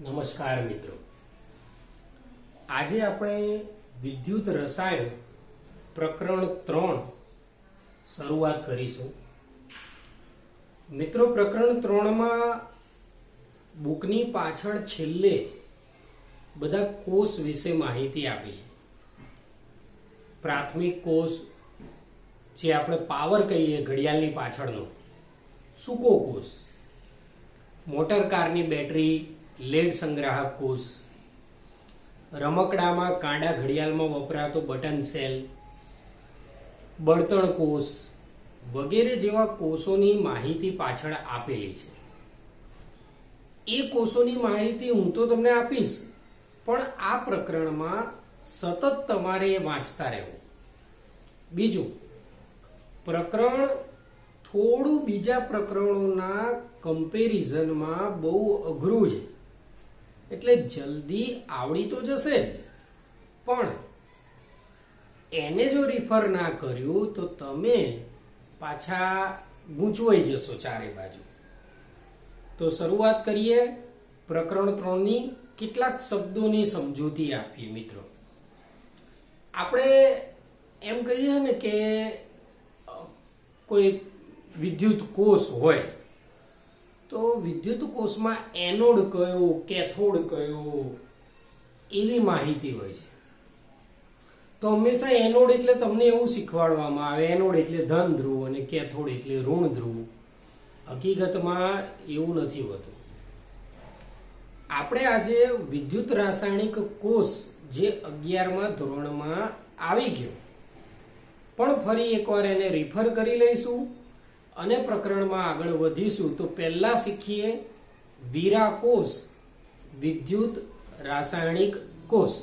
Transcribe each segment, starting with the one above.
નમસ્કાર મિત્રો, આજે આપણે વિદ્યુત રસાયણ પ્રકરણ 3 શરૂઆત કરીશું. મિત્રો, પ્રકરણ 3 માં બુકની પાછળ છેલ્લે બધા કોષ વિશે માહિતી આપી છે. પ્રાથમિક કોષ, જે આપણે પાવર કહીએ ઘડિયાળની પાછળનો, સૂકો કોષ, મોટર કારની બેટરી, લેડ સંગ્રાહક કોષ, રમકડામાં કાંડા ઘડિયાળમાં વપરાતો બટન સેલ, બળતણ કોષ વગેરે જેવા કોષોની માહિતી પાછળ આપેલી છે. એ કોષોની માહિતી હું તો તમને આપીશ, પણ આ પ્રકરણમાં સતત તમારે એ વાંચતા રહેવું. બીજું, પ્રકરણ થોડું બીજા પ્રકરણોના કમ્પેરિઝનમાં બહુ અઘરું છે, એટલે જલ્દી આવડી તો જશે જ, પણ એને જો રિફર ના કર્યું તો તમે પાછા ગૂંચવાઈ જશો ચારે બાજુ. તો શરૂઆત કરીએ. પ્રકરણ 3ની કેટલાક શબ્દોની સમજૂતી આપીએ. મિત્રો, આપણે એમ કહીએ ને કે કોઈ વિદ્યુત કોષ હોય તો વિદ્યુત કોષમાં એનોડ કયો, કેથોડ કયો, એવી માહિતી હોય છે. તો હંમેશા એનોડ એટલે તમને એવું શીખવાડવામાં આવે, એનોડ એટલે ધન ધ્રુવ અને કેથોડ એટલે ઋણ ધ્રુવ. હકીકતમાં એવું નથી હોતું. આપણે આજે વિદ્યુત રાસાયણિક કોષ જે 11મા ધોરણમાં આવી ગયો, પણ ફરી એકવાર એને રિફર કરી લઈશું અને પ્રકરણમાં આગળ વધીશું. તો પહેલા શીખીએ વીરા કોષ, વિદ્યુત રાસાયણિક કોષ.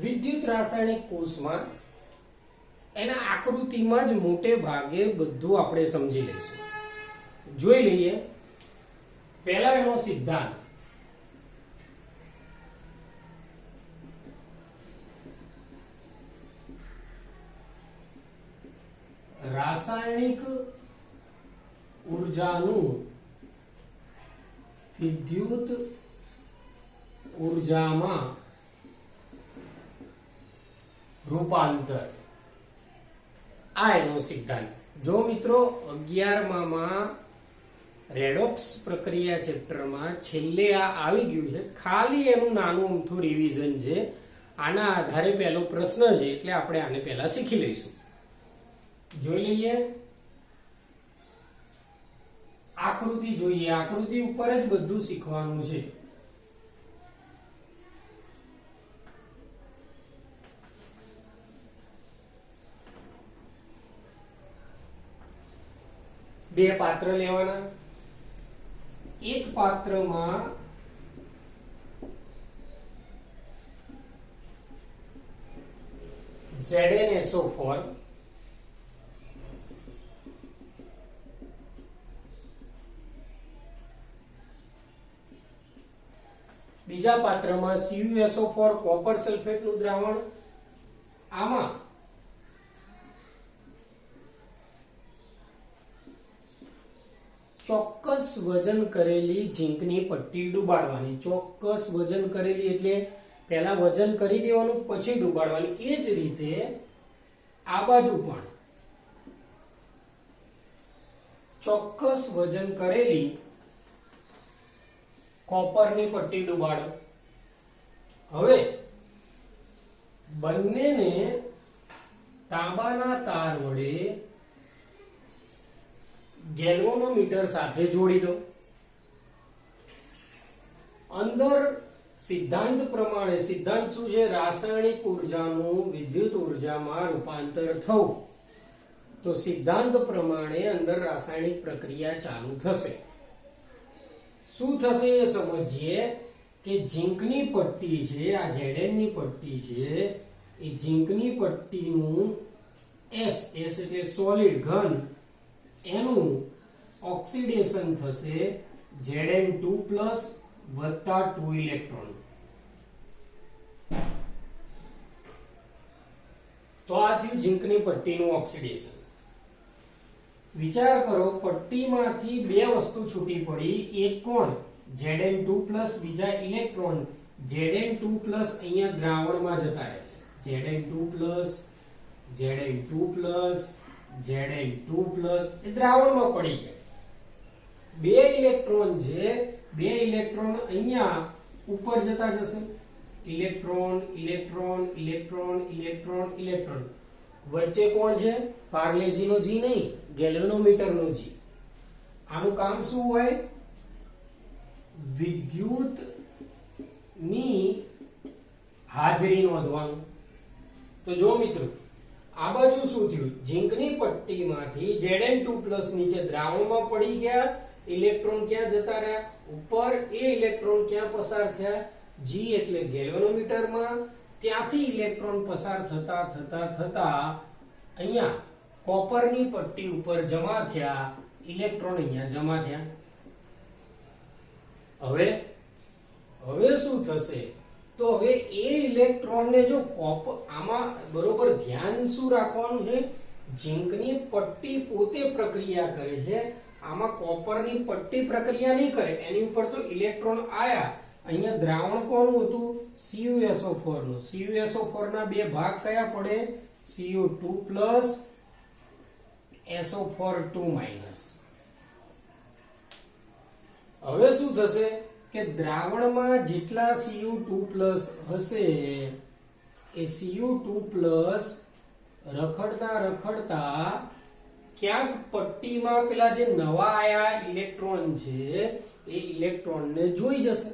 વિદ્યુત રાસાયણિક કોષમાં એના આકૃતિમાં જ મોટે ભાગે બધું આપણે સમજી લઈશું. જોઈ લઈએ પહેલા એનો સિદ્ધાંત. રાસાયણિક ઉર્જાનું વિદ્યુત ઉર્જામાં રૂપાંતર, આ એનો સિદ્ધાંત. જો મિત્રો 11માં રેડોક્સ પ્રક્રિયા ચેપ્ટરમાં છેલ્લે આ આવી ગયું છે, ખાલી એનું નાનું અમથું રિવિઝન છે. આના આધારે પહેલો પ્રશ્ન છે, એટલે આપણે આને પહેલા શીખી લઈશું. જોઈ લઈએ આકૃતિ. જોઈએ, આકૃતિ ઉપર જ બધું શીખવાનું છે. બે પાત્ર લેવાના. એક પાત્રમાં ZnSO4, બીજા પાત્રમાં CuSO4 કોપર સલ્ફેટનું દ્રાવણ. આમાં ચોક્કસ વજન કરેલી ઝીંકની પટ્ટી ડુબાડવાની. ચોક્કસ વજન કરેલી એટલે પહેલા વજન કરી દેવાનું, પછી ડુબાડવાની. એ જ રીતે આ બાજુ પણ ચોક્કસ વજન કરેલી કોપરની પટ્ટી ડુબાડો. હવે બંનેને તાંબાના તાર વડે ગેલ્વેનોમીટર સાથે જોડી દો. અંદર સિદ્ધાંત પ્રમાણે, સિદ્ધાંત શું છે? રાસાયણિક ઉર્જાનું વિદ્યુત ઉર્જામાં રૂપાંતર થવું. તો સિદ્ધાંત પ્રમાણે અંદર રાસાયણિક પ્રક્રિયા ચાલુ થશે. શું થશે એ સમજીએ કે ઝીંકની પટ્ટી છે, આ Zn ની પટ્ટી છે, એ ઝીંકની પટ્ટીનું S એટલે સોલિડ ઘન, એનું ઓક્સિડેશન થશે Zn2+ વત્તા 2 ઇલેક્ટ્રોન. તો આ થયું ઝીંકની પટ્ટીનું ઓક્સિડેશન. વિચાર કરો, પટ્ટીમાંથી બે વસ્તુ છૂટી પડી, એક કોણ Zn2+, બીજા ઇલેક્ટ્રોન Zn2+ અહીંયા દ્રાવણમાં જતા રહેશે. Zn2+, Zn2+, Zn2+ એ દ્રાવણમાં પડી જાય. બે ઇલેક્ટ્રોન છે, બે ઇલેક્ટ્રોન અહીંયા ઉપર જતા જશે. Electron electron electron electron electron. વચ્ચે કોણ છે? પાર્લેજીનો જી નહીં, ગેલ્વેનોમીટરનો જી. આનું કામ શું હોય? વિદ્યુત ની હાજરી નોંધવાનું. તો જો મિત્રો, આ બાજુ શું થયું? ઝીંકની પટ્ટીમાંથી Zn2+ નીચે દ્રાવણમાં પડી ગયા. ઇલેક્ટ્રોન ક્યાં જતા રહ્યા? ઉપર. એ ઇલેક્ટ્રોન ક્યાં પસાર થયા? જી એટલે ગેલ્વેનોમીટરમાં. ત્યાંથી ઇલેક્ટ્રોન પસાર થતા થતા થતા અહીંયા કોપરની પટ્ટી ઉપર જમા થયા. ઇલેક્ટ્રોન અહીંયા જમા થયા. હવે શું થશે? તો હવે એ ઇલેક્ટ્રોનને જો આમાં બરોબર ધ્યાન શું રાખવાનું છે? ઝીંકની પટ્ટી પોતે પ્રક્રિયા કરે છે, આમાં કોપરની પટ્ટી પ્રક્રિયા નહીં કરે. એની ઉપર તો ઇલેક્ટ્રોન આયા. અહીંયા દ્રાવણ કોનું હતું? CuSO4 નું. CuSO4 ના બે ભાગ કયા પડે? Cu2+ SO4 2-. હવે શું થશે કે દ્રાવણમાં જેટલા Cu2+ હશે એ Cu2+ રખડતા રખડતા ક્યાંક પટ્ટીમાં પેલા જે નવા આયા ઇલેક્ટ્રોન છે એ ઇલેક્ટ્રોનને જોઈ જશે.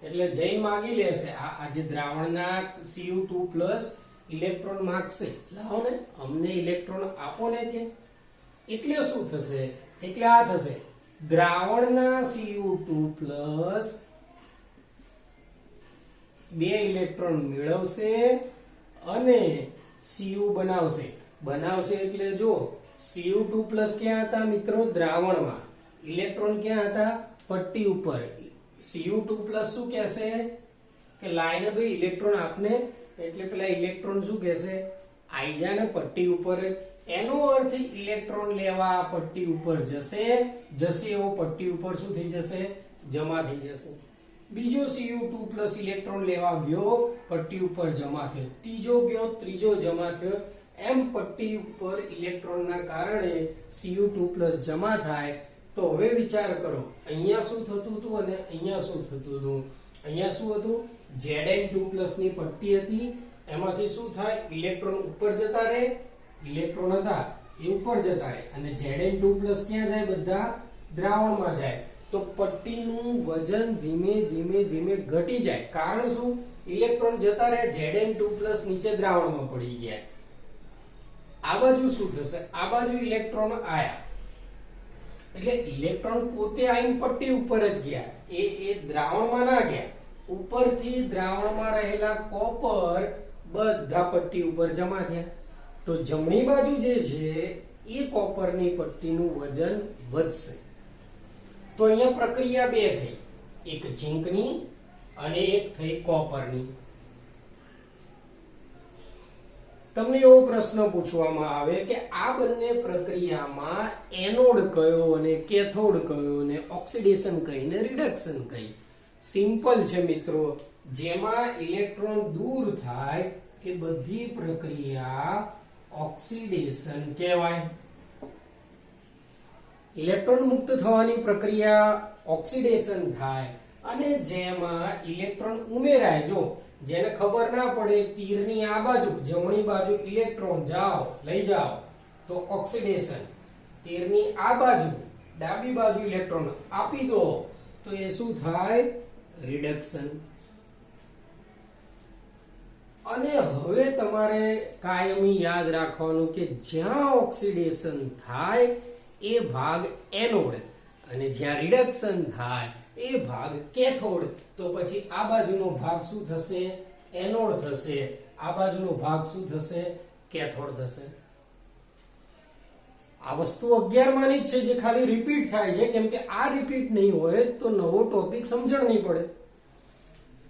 એટલે જઈને માગી લેશે. આ જે દ્રાવણના Cu2+ ઇલેક્ટ્રોન માંગશે, લાવો ને અમને ઇલેક્ટ્રોન આપો ને કે. એટલે શું થશે? એટલે આ થશે, દ્રાવણના Cu2+ બે ઇલેક્ટ્રોન મેળવશે અને Cu બનાવશે. એટલે જો Cu2+ ક્યાં હતા મિત્રો? દ્રાવણમાં. ઇલેક્ટ્રોન ક્યાં હતા? પટ્ટી ઉપર. Cu2+ શું કહેશે કે લાઈને ભાઈ ઇલેક્ટ્રોન આપને. એટલે પેલા ઇલેક્ટ્રોન શું કહેશે? આઈ જા ને પટ્ટી ઉપર. એનો અર્થ ઇલેક્ટ્રોન લેવા પટ્ટી ઉપર જશે એવો પટ્ટી ઉપર શું થઈ જશે? જમા થઈ જશે. બીજો Cu2+ ઇલેક્ટ્રોન લેવા ગયો, પટ્ટી ઉપર જમા થયો. ત્રીજો ગયો, ત્રીજો જમા થયો. એમ પટ્ટી ઉપર ઇલેક્ટ્રોનના કારણે Cu2+ જમા થાય. તો હવે વિચાર કરો, અહીંયા શું થતું હતું અને અહીંયા શું થતું હતું? અહીંયા શું હતું? Zn2+ ની પટ્ટી હતી. એમાંથી શું થાય? ઇલેક્ટ્રોન ઉપર જતા રહે. ઇલેક્ટ્રોન હતા એ ઉપર જતા રહે અને Zn2+ ક્યાં જાય? બધા દ્રાવણમાં જાય. તો પટ્ટીનું વજન ધીમે ધીમે ધીમે ઘટી જાય. કારણ શું? ઇલેક્ટ્રોન જતા રહે, Zn2+ નીચે દ્રાવણમાં પડી ગયા. આ બાજુ શું થશે? આ બાજુ ઇલેક્ટ્રોન આયા. એટલે ઇલેક્ટ્રોન પોતે આવીને પટ્ટી ઉપર જ ગયા. એ દ્રાવણમાં ના ગયા. ઉપરથી દ્રાવણમાં રહેલા કોપર બધા પટ્ટી ઉપર જમા થયા. તો જમણી બાજુ જે છે એ કોપરની પટ્ટીનું વજન વધશે. તો અહીંયા પ્રક્રિયા બે થઈ, એક ઝીંકની અને એક થઈ કોપરની. તમને એવો પ્રશ્ન પૂછવામાં આવે કે આ બંને પ્રક્રિયામાં એનોડ કયો અને કેથોડ કયો અને ઓક્સિડેશન કઈ ને રિડક્શન કઈ? સિમ્પલ છે મિત્રો, જેમાં ઇલેક્ટ્રોન દૂર થાય એ બધી પ્રક્રિયા ઓક્સિડેશન કહેવાય. ઇલેક્ટ્રોન મુક્ત થવાની પ્રક્રિયા ઓક્સિડેશન થાય. અને જેમાં ઇલેક્ટ્રોન ઉમેરાય, જો જેને ખબર ના પડે તીરની આ બાજુ જમણી બાજુ ઇલેક્ટ્રોન જાઓ લઈ જાઓ તો ઓક્સિડેશન. તીરની આ બાજુ ડાબી બાજુ ઇલેક્ટ્રોન આપી દો તો એ શું થાય? રિડક્શન. અને હવે તમારે કાયમી યાદ રાખવાનું કે જ્યાં ઓક્સિડેશન થાય એ ભાગ એનોડ અને જ્યાં રિડક્શન થાય એ ભાગ કેથોડ. તો પછી આ બાજુનો ભાગ શું થશે? એનોડ થશે. આ બાજુનો ભાગ શું થશે? કેથોડ થશે. આ વસ્તુ 11 માની જ છે જે ખાલી રિપીટ થાય છે, કેમ કે આ રિપીટ નહીં હોય તો નવો ટોપિક સમજણ નહીં પડે.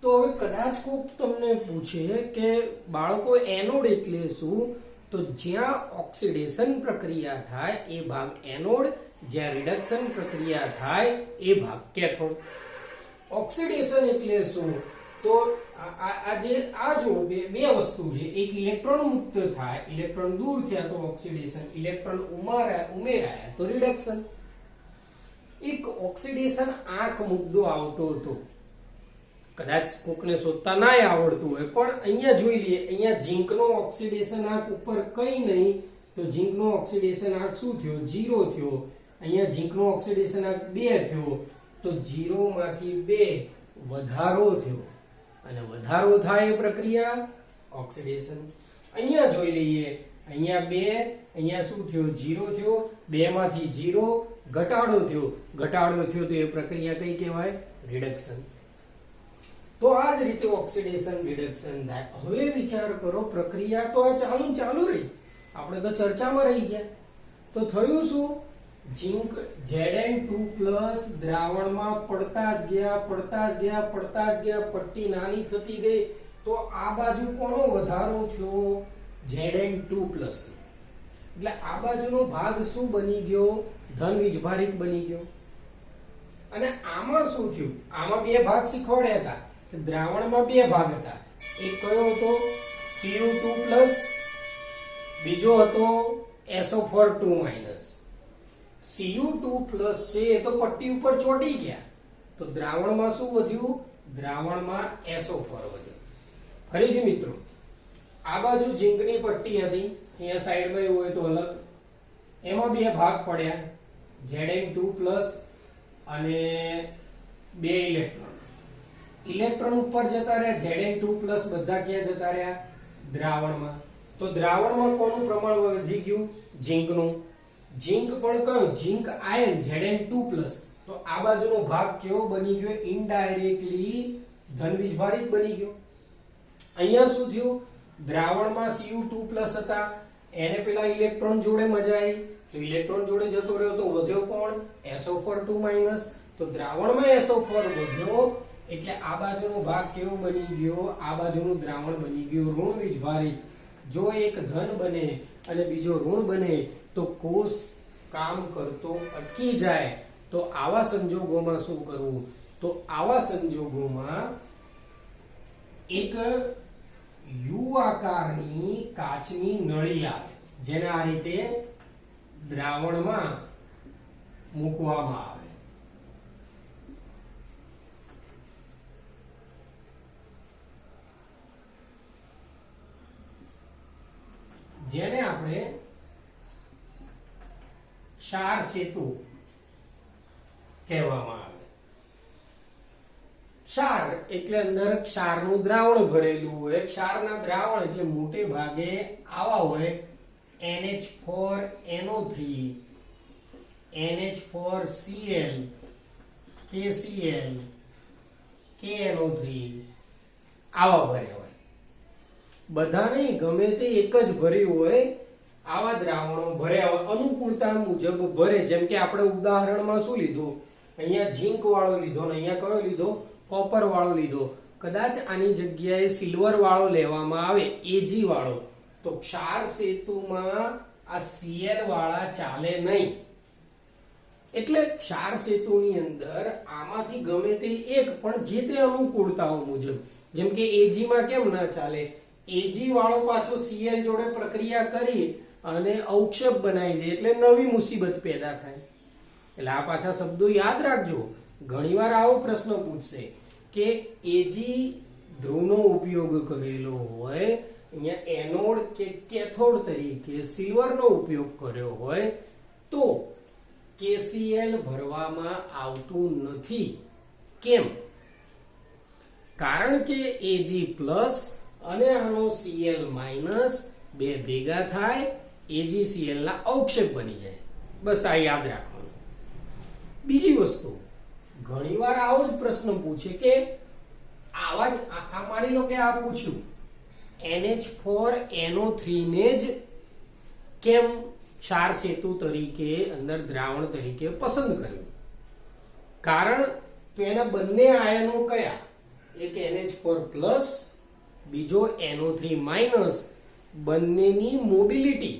તો હવે કદાચ કોક તમને પૂછે કે બાળકો એનોડ એટલે શું, તો જ્યાં ઓક્સિડેશન પ્રક્રિયા થાય એ ભાગ એનોડ, જ્યાં રિડક્શન પ્રક્રિયા થાય એ ભાગ કેથોડ. ઓક્સિડેશન એટલે શું, તો આ જો બે વસ્તુ છે, એક ઇલેક્ટ્રોન મુક્ત થાય, ઇલેક્ટ્રોન દૂર થયા તો ઓક્સિડેશન, ઇલેક્ટ્રોન ઉમેરાયા તો રિડક્શન. એક ઓક્સિડેશન આંખ મુદ્દો આવતો હતો, કદાચ કોકને શોધતા ના આવડતું હોય, પણ અહીંયા જોઈ લઈએ. અહીંયા ઝીંકનો ઓક્સિડેશન આંક ઉપર કઈ નહીં, તો ઝીંકનો ઓક્સિડેશન આંક શું થયો? 0 થયો. અહીંયા ઝીંકનો ઓક્સિડેશન આંક 2 થયો, તો 0 માંથી 2 વધારો થયો, અને વધારો થાય એ પ્રક્રિયા ઓક્સિડેશન. અહીંયા જોઈ લઈએ, અહીંયા 2, અહીંયા શું થયો? 0 થયો, 2 માંથી 0 ઘટાડો થયો, ઘટાડો થયો તો એ પ્રક્રિયા કઈ કહેવાય? રિડક્શન. તો આ જ રીતે ઓક્સિડેશન રિડક્શન થાય. હવે વિચાર કરો, પ્રક્રિયા તો આ ચાલુ રહી, આપણે તો ચર્ચામાં રહી ગયા. તો થયું શું? ઝીંક Zn2+ દ્રાવણમાં પડતા જ ગયા, પટ્ટી નાની થતી ગઈ, તો આ બાજુ કોનો વધારો થયો? Zn2+. એટલે આ બાજુનો ભાગ શું બની ગયો? ધન વીજભારિત બની ગયો. અને આમાં શું થયું? આમાં બે ભાગ શીખવાડ્યા હતા. દ્રાવણમાં બે ભાગ હતા, એક કયો હતો? Cu2+, બીજો હતો SO4 Cu2+ છે એ તો પટ્ટી ઉપર ચોંટી ગયા, તો દ્રાવણમાં શું વધ્યું? દ્રાવણમાં SO4 વધ્યો. ફરીથી મિત્રો, આ બાજુ ઝીંકની પટ્ટી હતી, અહીંયા સાઈડમાં એવું હોય તો અલગ, એમાં બે ભાગ પડ્યા, Zn2+ અને 2 ઇલેક્ટ્રોન. ઇલેક્ટ્રોન ઉપર જતા રહ્યા, Zn2+ બધા ક્યાં જતા રહ્યા? દ્રાવણમાં. તો દ્રાવણમાં કોનું પ્રમાણ વધી ગયું? ઝીંકનું. ઝીંક પણ કયો? ઝીંક આયન Zn2+. તો આ બાજુનો ભાગ કેવો બની ગયો? ઇનડાયરેક્ટલી ધનવીજભારિત બની ગયો. અહીંયા શું થયું? દ્રાવણમાં Cu2+ હતા, એને પેલા ઇલેક્ટ્રોન જોડે મજા આવી, તો ઇલેક્ટ્રોન જોડે જતો રહ્યો, તો વધ્યો કોણ? SO4 તો દ્રાવણમાં SO4 વધ્યો, એટલે આ બાજુનો ભાગ કેવો બની ગયો? આ બાજુનું દ્રાવણ બની ગયું ઋણ વીજભારિત. જો એક ધન બને અને બીજો ઋણ બને તો કોષ કામ કરતો અટકી જાય. તો આવા સંજોગોમાં શું કરવું? તો આવા સંજોગોમાં એક યુ આકારની કાચની નળી આવે, જેને આ રીતે દ્રાવણમાં મૂકવામાં આવે. જેને આપણે ક્ષાર સેતુ કહેવામાં આવે. ક્ષાર એટલે અંદર ક્ષારનું દ્રાવણ ભરેલું હોય. ક્ષારના દ્રાવણ એટલે મોટે ભાગે આવા હોય, NH4NO3, NH4Cl, KCl, KNO3 આવા ભર્યા હોય. બધા નહીં, ગમે તે એક જ ભર્યું હોય, આવા દ્રાવણો ભર્યા હોય, અનુકૂળતા મુજબ ભરે. જેમ કે આપણે ઉદાહરણમાં શું લીધું? અહીંયા ઝીંક વાળો લીધો ને અહીંયા કયો લીધો? કોપર વાળો લીધો. કદાચ આની જગ્યાએ સિલ્વર વાળો લેવામાં આવે, Ag વાળો, તો ક્ષાર સેતુમાં આ Cl વાળા ચાલે નહીં. એટલે ક્ષાર સેતુની અંદર આમાંથી ગમે તે એક, પણ જે તે અનુકૂળતાઓ મુજબ. જેમ કે Ag માં કેમ ના ચાલે? Ag વાળો પાછો Cl જોડે પ્રક્રિયા કરી અને અવક્ષેપ બનાવી દે, એટલે નવી મુસીબત પેદા થાય. એટલે આ પાછા શબ્દો યાદ રાખજો. ઘણીવાર આવો પ્રશ્ન પૂછશે કે Ag ધ્રુવનો ઉપયોગ કરેલો હોય, અહીંયા એનોડ કે કેથોડ તરીકે સિલ્વરનો ઉપયોગ કર્યો હોય, તો KCl ભરવામાં આવતું નથી. કેમ? કારણ કે Ag+ અને આનો Cl- બે ભેગા થાય, AgCl ના અવક્ષેપ બની જાય. બસ આ યાદ રાખવાનું. બીજી વસ્તુ, ઘણીવાર આવો જ પ્રશ્ન પૂછે કે આવા જ આ માની લો કે આ પૂછ્યું NH4NO3 ને જ કેમ ક્ષાર સેતુ તરીકે અંદર દ્રાવણ તરીકે પસંદ કર્યું. કારણ તો એના બંને આયનો કયા? એક NH4+, બીજો NO3-, બંનેની મોબિલિટી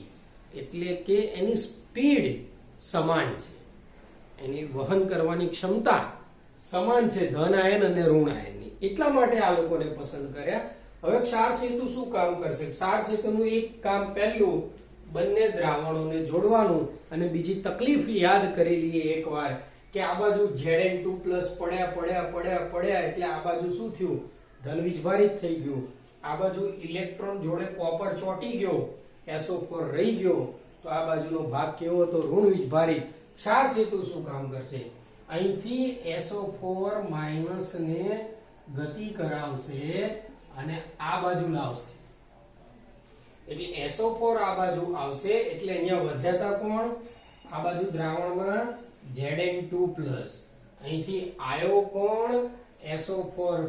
એટલે કે એની સ્પીડ સમાન છે, એની વહન કરવાની ક્ષમતા સમાન છે ધન આયન અને ઋણ આયનની. એટલા માટે આ લોકોને પસંદ કર્યા. હવે ક્ષાર સેતુ શું કામ કરશે? ક્ષાર સેતુનું એક કામ પહેલું બંને દ્રાવણોને જોડવાનું, અને બીજી તકલીફ યાદ કરી લઈએ એકવાર કે આ બાજુ Zn2+ પડ્યા એટલે આ બાજુ શું થયું? ધન વીજભારિત થઈ ગયું. આ બાજુ ઇલેક્ટ્રોન જોડે કોપર ચોંટી ગયો, SO4 રહી ગયો, તો આ બાજુનો ભાગ કેવો હતો? ઋણ વીજભારિત. ક્ષાર સેતુ શું કામ કરશે? અહીંથી SO4- ને ગતિ કરાવશે અને આ બાજુ લાવશે. એટલે SO4 આ બાજુ આવશે એટલે અહીંયા વધ્યાતા કોણ? આ બાજુ દ્રાવણમાં Zn2+, અહીંથી આયો કોણ? SO4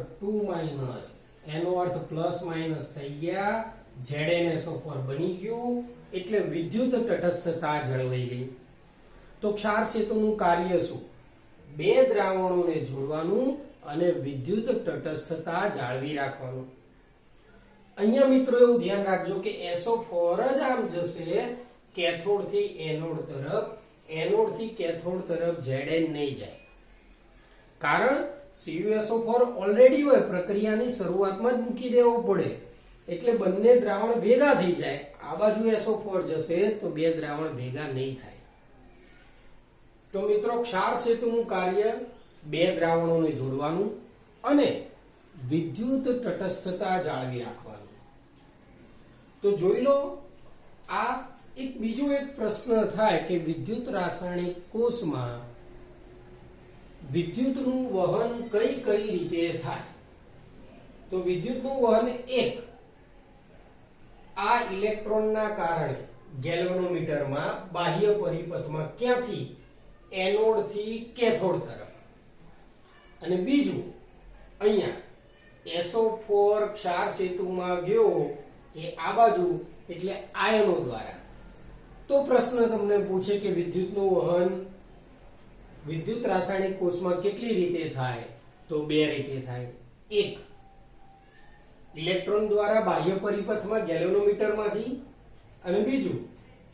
એનો અર્થ પ્લસ માઇનસ થઈ ગયા, ZnSO4 બની ગયું, એટલે વિદ્યુત તટસ્થતા જળવાઈ ગઈ. તો ક્ષાર સેતુનું કાર્ય શું? બે દ્રાવણોને જોડવાનું અને વિદ્યુત તટસ્થતા જાળવી રાખવાનું. અહીંયા મિત્રો એવું ધ્યાન રાખજો કે SO4 જ આમ જશે કેથોડ થી એનોડ તરફ, એનોડ થી કેથોડ તરફ Zn નહીં જાય. કારણ CuSO4 ઓલરેડી હોય, પ્રક્રિયાની શરૂઆતમાં જ મૂકી દેવો પડે, એટલે બંને દ્રાવણ ભેગા થઈ જાય. આ બાજુ SO4 જશે તો બે દ્રાવણ ભેગા નહીં થાય. તો મિત્રો ક્ષાર સેતુનું કાર્ય બે દ્રાવણોને જોડવાનું અને વિદ્યુત તટસ્થતા જાળવી રાખવાનું. તો જોઈ લો, આ બીજો એક પ્રશ્ન થાય કે વિદ્યુત રાસાયણિક કોષમાં વિદ્યુતનું વહન કઈ કઈ રીતે થાય? તો વિદ્યુતનું વહન એક આ ઇલેક્ટ્રોનના કારણે ગેલ્વેનોમીટરમાં બાહ્ય પરિપથમાં ક્યાંથી? એનોડ થી કેથોડ તરફ. અને બીજું અહીંયા SO4 ક્ષાર સેતુમાં ગયો એ આ બાજુ એટલે આયનો દ્વારા. તો પ્રશ્ન તમને પૂછે કે વિદ્યુતનું વહન વિદ્યુત રાસાયણિક કોષમાં કેટલી રીતે થાય? તો બે રીતે થાય. એક ઇલેક્ટ્રોન દ્વારા બાહ્ય પરિપથમાં ગેલ્વેનોમીટરમાંથી, અને બીજું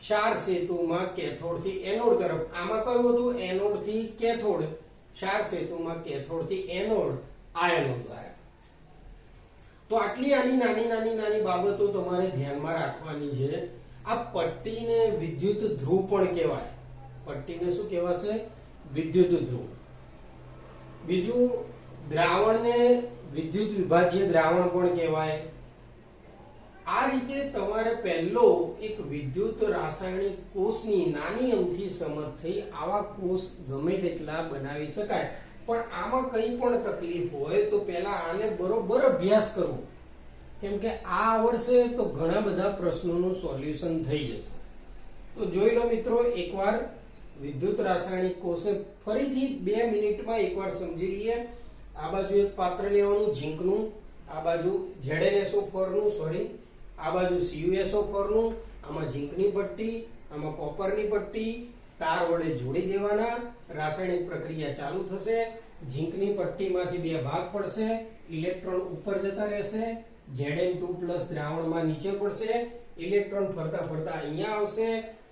ક્ષાર સેતુમાં કેથોડ થી એનોડ તરફ. આમાં કયું હતું? એનોડ થી કેથોડ. ક્ષાર સેતુમાં કેથોડ થી એનોડ આયનો દ્વારા. તો આટલી આની નાની બાબતો તમારે ધ્યાનમાં રાખવાની છે. આ પટ્ટીને વિદ્યુત ધ્રુવ પણ કહેવાય. પટ્ટીને શું કહેવાશે? વિદ્યુત ધ્રુવ. બીજું દ્રાવણને વિદ્યુત વિભાજ્ય દ્રાવણ પણ કહેવાય. આ રીતે તમારે પહેલો એક વિદ્યુત રાસાયણિક કોષની નાની અમથી સમજ થઈ. આવા કોષ ગમે તેટલા બનાવી શકાય, પણ આમાં કંઈ પણ તકલીફ હોય તો પહેલા આને બરોબર અભ્યાસ કરવો, કેમ કે આ આવડશે તો ઘણા બધા પ્રશ્નોનું સોલ્યુશન થઈ જશે. તો જોઈ લો મિત્રો, એકવાર વિદ્યુત રાસાયણિક કોષને ફરીથી 2 મિનિટમાં એકવાર સમજી લઈએ. આ બાજુ એક પાત્ર લેવાનું ઝીંકનું, આ બાજુ ZnSO4 નું, આ બાજુ CuSO4 નું, આમાં ઝીંકની પટ્ટી, આમાં કોપરની પટ્ટી, તાર વડે જોડી દેવાના. રાસાયણિક પ્રક્રિયા ચાલુ થશે. ઝીંકની પટ્ટીમાંથી બે ભાગ પડશે, ઇલેક્ટ્રોન ઉપર જતા રહેશે, Zn2+ દ્રાવણમાં નીચે પડશે, ઇલેક્ટ્રોન ફરતા ફરતા અહીંયા આવશે.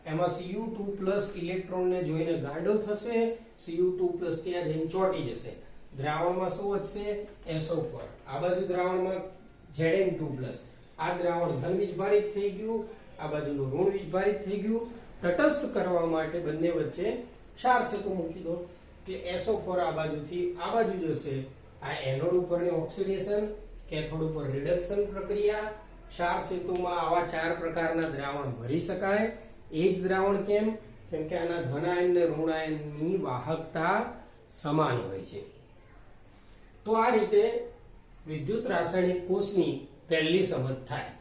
એમાં Cu2+ ઇલેક્ટ્રોનને જોઈને ગાંડો થશે, Cu2+ ત્યાં જઈને ચોંટી જશે. દ્રાવણમાં શું વધશે? SO4. આ બાજુ દ્રાવણમાં Zn2+. આ દ્રાવણ ધન વીજભારિત થઈ ગયું, આ બાજુનું ઋણ વીજભારિત થઈ ગયું. તટસ્થ કરવા માટે બંને વચ્ચે ક્ષાર સેતુ મૂકી દો કે SO4 આ બાજુથી આ બાજુ જશે. આ એનોડ ઉપરની ઓક્સિડેશન, કેથોડ ઉપર રિડક્શન પ્રક્રિયા. ક્ષાર સેતુમાં આવા 4 પ્રકારના દ્રાવણ ભરી શકાય. એ જ દ્રાવણ કેમ? કેમ કે આના ધન આયન અને ઋણ આયનની વાહકતા સમાન હોય છે. તો આ રીતે વિદ્યુત રાસાયણિક કોષની પહેલી સમજ થાય.